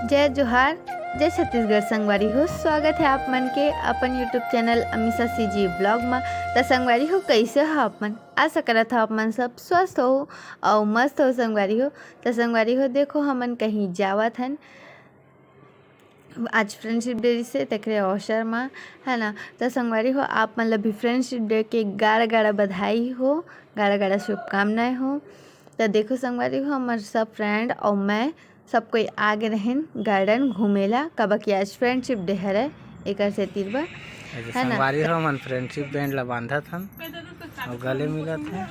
जय जोहार, जय छत्तीसगढ़ संगवारी हो। स्वागत है आप मन के अपन YouTube channel Amisha CG blog में। तो संगवारी हो, कैसे हो आप मन? आशा करत हो आप मन सब स्वस्थ हो और मस्त हो संगवारी हो। तो संगवारी हो, देखो हमन कहीं जावत हन आज फ्रेंडशिप डे से तकरे अवसर में, है ना। तो संगवारी हो, आप मतलब भी फ्रेंडशिप डे के गाढ़ा गाढ़ा बधाई हो, गाढ़ा गाढ़ा शुभकामनाएं हो। तो देखो संगवारी हो, हमारे सब फ्रेंड और मैं सब कोई आगे रहन गार्डन घूमेला, कब कि आज फ्रेंडशिप डे है एक से तिरबा, है ना। संगवारी हो मन फ्रेंडशिप बैंड ला बांधत हन और गले मिलत है।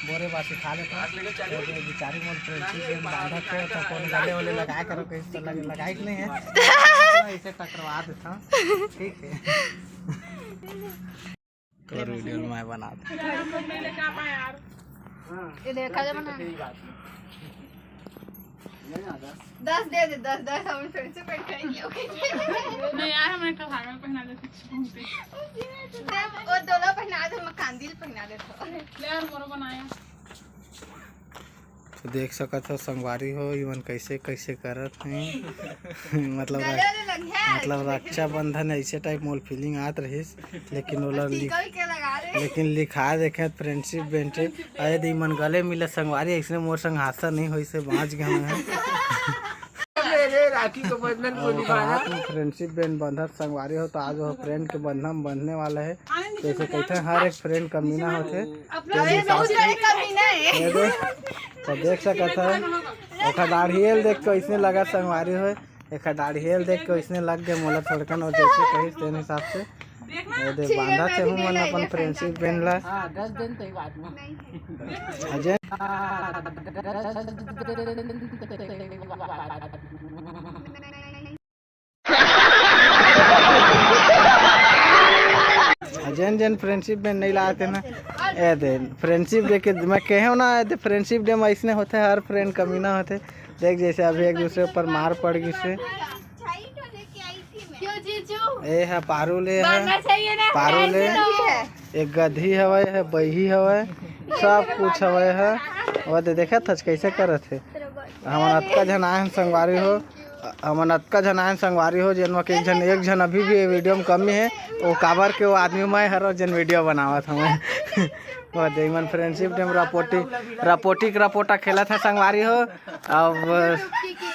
बोरे बासी खा लेता बेचारी मोर फ्रेंडशिप बांधा थे तो कौन गले वाले लगाए करो कैसे तो लगाई नहीं है ऐसे टकरवा देता। ठीक है तो वीडियो मैं बना दस दे दे, 10 हम फ्रेंडशिप बैंड करेंगे। नहीं यार, हमें तो भागल पहना दे घूमते वो दोनों पहना दे, मैं कांदिल पहना दे तो ले यार मोरो बनाया। तो देख सकत हो संगवारी हो इवन कैसे कैसे करत हैं। मतलब रक्षाबंधन ऐसे टाइप मोल फीलिंग आत रहीस, लेकिन ओला लेकिन लिखा देखे फ्रेंडशिप बैंड अरे दी मन गले मिले संगवारी ऐसे मोर संग हादसा नहीं होई से बाँच गए हैं। राखी को बंधन को निभाना फ्रेंडशिप बैंड बंधत संगवारी हो। तो आज वो फ्रेंड के बंधन बंधने वाला है। जैसे कहते हैं हर एक फ्रेंड कमीना होते तो देख सकत है एक दाढ़ियल देख के इसने लगा संगवारी हो, एक दाढ़ियल देख के इसने लग गए मोला थोड़कन और जैसे कही तेन हिसाब से दे बांधा थे हूँ मन अपन फ्रेंडशिप बैंड ला। 10 दिन तो बात में जैन जैन फ्रेंडशिप बैंड नहीं लाते ना ए दे फ्रेंडशिप डे के मैं कहे ना ए फ्रेंडशिप डे में ऐसने होते हर फ्रेंड कमीना होते। देख जैसे अभी एक दूसरे पर मार पड़ गई से ए है पारुले है पारुले एक गधी हवे है बही हवे सब कुछ हवे है। वो देखा था कैसे करत थे हमन अतका जन आए संगवारी हो, हमन अतका जन आए संगवारी हो जिनमें एक जन अभी भी वीडियो में कमी है वो काबर के वो आदमी मैं हर जन वीडियो बनावत हमें। वो देमन फ्रेंडशिप डे में रपोटा खेला था संगवारी हो। अब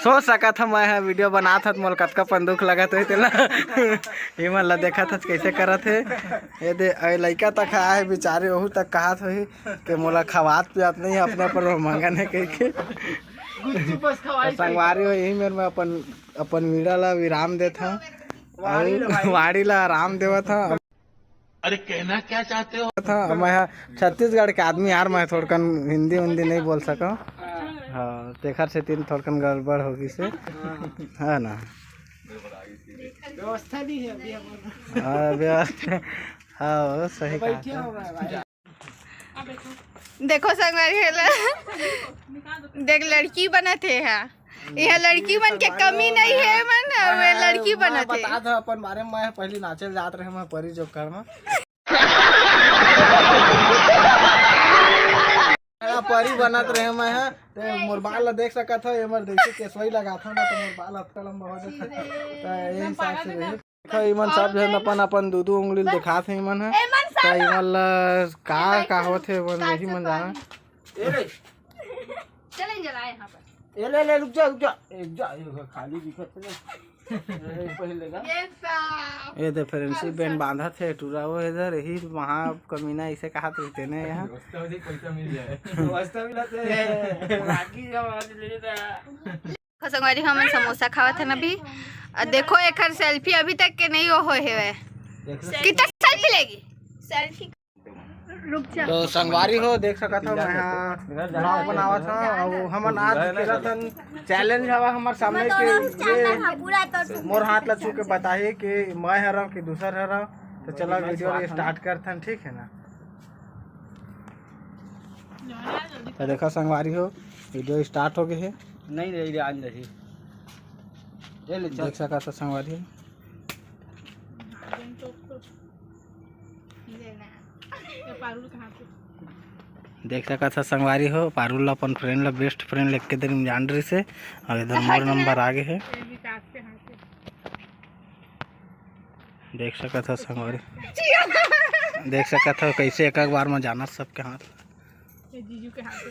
सोच सका था मैं वीडियो बना था मोल कतका पंदूक लगा तो तेला हिमन ला देखा था कैसे करा थे। ये दे लड़का तक आए बेचारे वहू तक कहा था कि मोला खवात पियात नहीं अपने पर मंगा नहीं कह के संगवारी हो। यही मेरे में अपन मीड़ा ला विराम देता वाड़ी ला आराम देवा था। अरे कहना क्या चाहते हो था मैं छत्तीसगढ़ के आदमी यार मैं थोड़कन हिंदी नहीं बोल सका। हाँ तेखर से तीन थोड़कन गड़बड़ होगी से है ना व्यवस्था नहीं है हाँ व्यवस्था हाँ सही कहा। देखो संगवारी देख लड़की बनते है, यह लड़की बन के कमी नहीं है मन, वे लड़की बनते बता दो अपन बारे में मैं पहले नाचल जात रहे मैं परी जोक कर में परी बनत रहे मैं है तो मोर बाल ला देख सका था इमरजेंसी केसवई लगा था ना तो मोर बाल हफ्ता लंबा हो जाता तो यही हिसाब से रही। देखो इमन सब जन अपन अपन दू उंगली दिखा थे इमन है तो इमन ला का होथे वो नहीं मन जाना। चलें जरा यहाँ पर ले रुक जा खाली दिखत है। ये दे फ्रेंडशिप बैंड बांधा थे टूरा वो इधर यही वहाँ कमीना ऐसे कहा रहते ना यहाँ संगवारी हम समोसा खावत है अभी। देखो एक सेल्फी अभी तक के नहीं हो है, कितना सेल्फी लेगी सेल्फी रुक जा। तो संगवारी हो देख सका था मैं ब्लॉग बनावा था और हमन आज केरतन चैलेंज हवा हमार सामने के मोर हाथ ला छू के बताइए कि मैं हरा कि दूसर हरा। तो चलो वीडियो स्टार्ट करथन ठीक है ना। तो देखा संगवारी हो वीडियो स्टार्ट हो गए है नहीं रही आज नहीं ये ले चल देख सका था संगवारी हो ये पारुल कहाँ पे देख सका था संगवारी हो पारुल अपन फ्रेंड ला बेस्ट फ्रेंड लेके के दिन जान रही से और इधर मोर नंबर आगे है ये विकास के हाथ पे देख सका था संगवारी देख सका था कैसे एक बार में जाना सबके हाथ ये जीजू के हाथ पे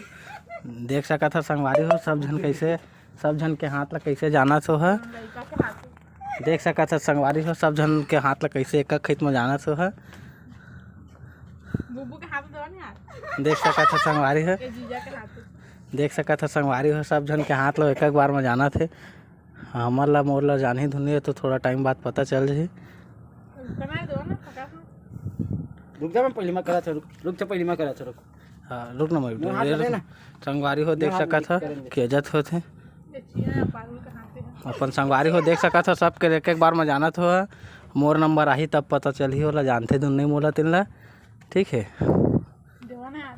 देख सका था संगवारी हो सब जन कैसे सब जन के हाथ ला कैसे जाना तो है लड़का के हाथ पे देख सका था संगवारी हो सब जन के हाथ ला कैसे एक खेत में जाना तो है बुब्बू के हाथ पे दो यार देख सका था संगवारी हो ये जीजा के हाथ पे देख सका था संगवारी हो सब जन के हाथ ला एक बार में जाना थे हमार ला मोर ला जान ही धुनी है तो थोड़ा टाइम बाद पता चल जाए कमाए दो ना पचास में रुक जा मैं पहले मैं करा था रुक जा पहले मैं करा था रुक हाँ रुक ना मैं हाथ लगे ना। संगवारी हो देख सका था कि इज्जत होते ये चिया पारुल के हाथ पे है अपन संगवारी हो देख सका था सबके एक बार में जाना तो है मोर नंबर आई तब पता चली होला जानते धुन नहीं मोला तिन ला ठीक है देवा ना यार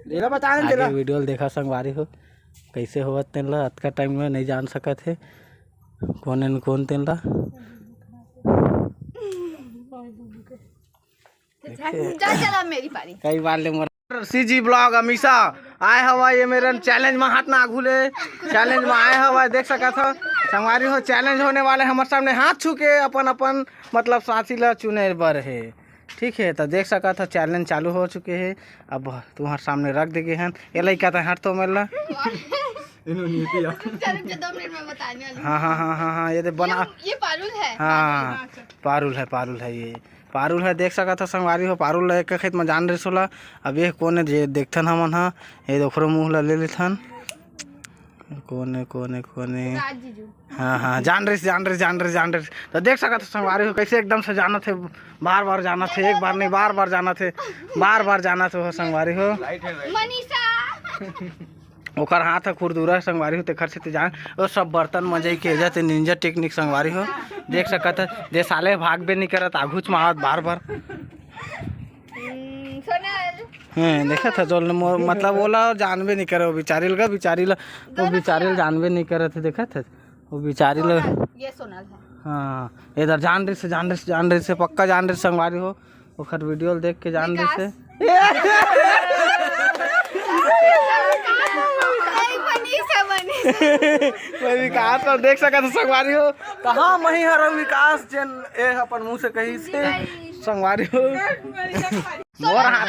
देला बता दे देला आगे वीडियो देखा संगवारी हो कैसे हुआ तिन ला अतका टाइम में नहीं जान सका थे कौन तिन ला चला मेरी पारी कई बार ले मोर सीजी ब्लॉग अमीशा आए हवा ये मेरे चैलेंज में हाथ ना घुले चैलेंज में आए हवा देख सका था संगवारी हो चैलेंज होने वाले हमारे सामने हाथ छू के अपन अपन मतलब साथी ला चुने बर है ठीक है तो देख सका था चैलेंज चालू हो चुके हैं अब तुम्हारे सामने रख देंगे हैं ये लड़का था हट तो मेला चलो 2 मिनट में बताने वाली हाँ ये बना ये पारुल है हाँ पारुल है ये पारुल है देख सका था संगवारी हो पारुल एक खेत में जान रही सोला अब ये कौन है जे देखथन हमन हा ये दोखरो मुँह ला ले लेथन कोने राज जीजू हाँ जान रही तो देख सका था संगवारी हो कैसे एकदम से जाना थे बार जाना थे एक बार नहीं बार जाना थे बार जाना थे हो संगवारी हो मनीषा ओकर हाथ है खुरदुरा संगवारी हो तेखर से जान वो सब बर्तन मजई के एजत निंजा टेक्निक संगवारी हो देख सकत है दे साले भागबे नहीं करत आघुच मारत बार सोनल देखा था जो मतलब ओला जानबे नहीं करे वो बिचारी जानबे नहीं करे थे देखा था वो बिचारी लोग ये सोनल है हाँ इधर जान रही से पक्का जान रही संगवारी हो ओकर वीडियो देख के जान रही से मैं विकास और देख सका था संगवारी हो कहाँ मही हर विकास जन ए अपन मुंह से कही से संगवारी हो मोर हाथ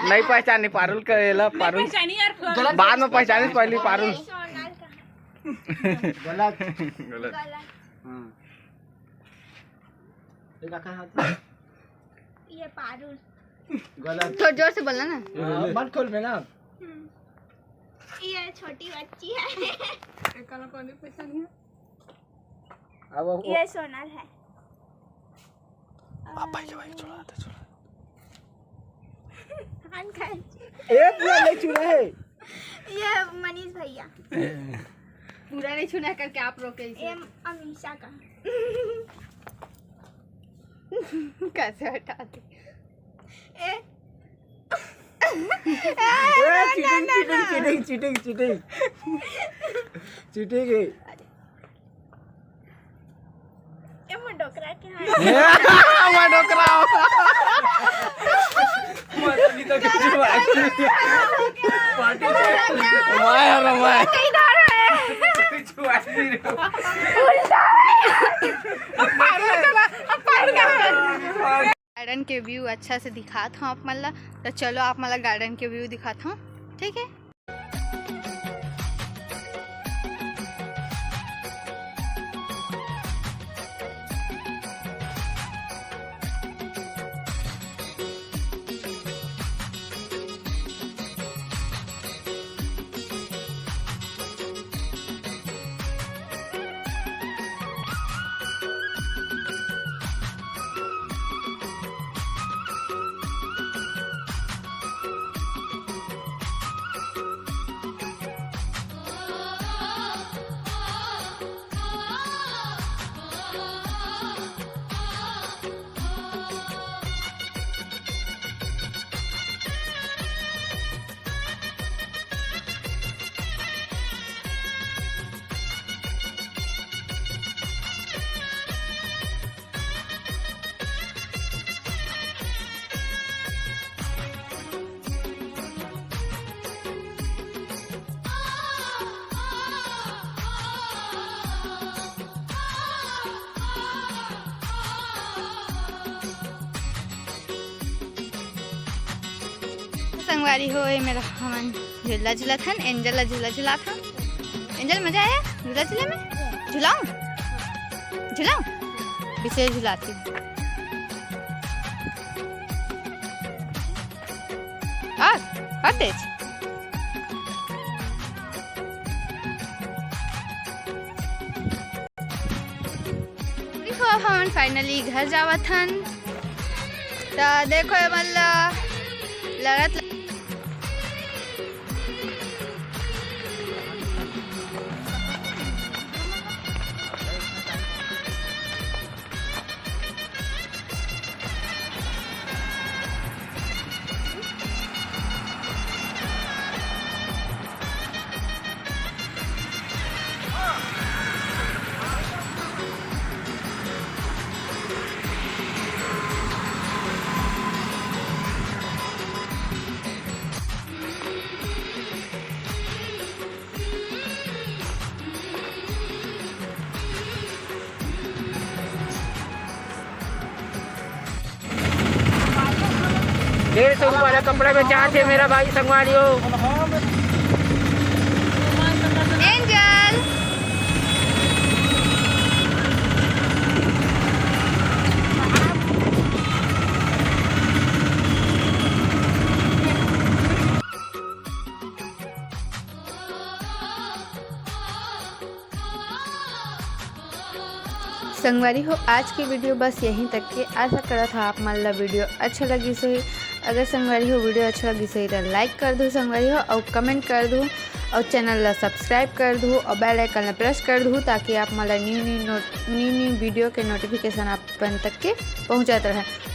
नहीं पहचानी पारुल करेला पारुल पहचानी यार बाद में पहचानी पहली पारुल गलत ये पारुल गलत थोड़ा जोर से बोलना ना मत खोल में ना ये छोटी बच्ची है एक काला कौन पहचानी है अब ये सोनल है एक पूरा नहीं छुआ है ये मनीष भैया पूरा नहीं छूना करके आप रोके इसे अमीशा का कैसे हटा दे चीटिंग ये मंडोकरा के मैं डोकरा गार्डन के व्यू अच्छा से दिखात हूँ आप मला तो चलो आप मला गार्डन के व्यू दिखाता हूँ ठीक है। संगवारी हो ये मेरा हमन झूला झूला था एंजल झूला झूला था। एंजल मजा आया झूला झूले में? झूलाऊं इसे झुलाती हूँ। और तेज देखो हम फाइनली घर जावत हन। तो देखो मतलब लगत ₹150 वाला कपड़ा में चार थे मेरा भाई संगवारी हो। एंजल संगवारी हो आज की वीडियो बस यहीं तक के। आशा करा था आप मान ला वीडियो अच्छा लगी सही। अगर संगवारी हो वीडियो अच्छा लगी सही तो लाइक कर दो संगवारी हो और कमेंट कर दो और चैनल ला सब्सक्राइब कर दो और बेल आइकन ला प्रेस कर दो ताकि आप मान न्यू वीडियो के नोटिफिकेशन अपन तक के पहुँचाते रहे।